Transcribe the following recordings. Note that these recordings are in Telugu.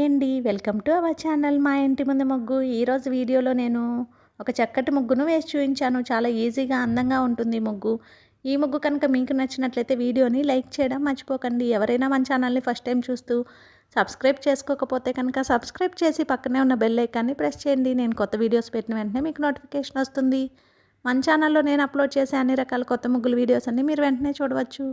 అండి. వెల్కమ్ టు అవర్ ఛానల్ మా ఇంటి ముందు ముగ్గు. ఈరోజు వీడియోలో నేను ఒక చక్కటి ముగ్గును వేసి చూపించాను. చాలా ఈజీగా అందంగా ఉంటుంది ఈ ముగ్గు. ఈ ముగ్గు కనుక మీకు నచ్చినట్లయితే వీడియోని లైక్ చేయడం మర్చిపోకండి. ఎవరైనా మన ఛానల్ని ఫస్ట్ టైం చూస్తూ సబ్స్క్రైబ్ చేసుకోకపోతే కనుక సబ్స్క్రైబ్ చేసి పక్కనే ఉన్న బెల్ ఐకాన్ని ప్రెస్ చేయండి. నేను కొత్త వీడియోస్ పెట్టిన వెంటనే మీకు నోటిఫికేషన్ వస్తుంది. మన ఛానల్లో నేను అప్లోడ్ చేసే అన్ని రకాల కొత్త ముగ్గుల వీడియోస్ అన్ని మీరు వెంటనే చూడవచ్చు.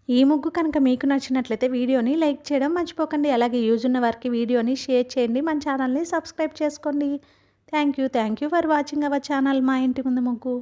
ఈ ముగ్గు కనుక మీకు నచ్చినట్లయితే వీడియోని లైక్ చేయడం మర్చిపోకండి. అలాగే యూజ్ ఉన్న వారికి వీడియోని షేర్ చేయండి. మన ఛానల్ని సబ్స్క్రైబ్ చేసుకోండి. Thank you for watching our channel మా ఇంటి ముందు ముగ్గు.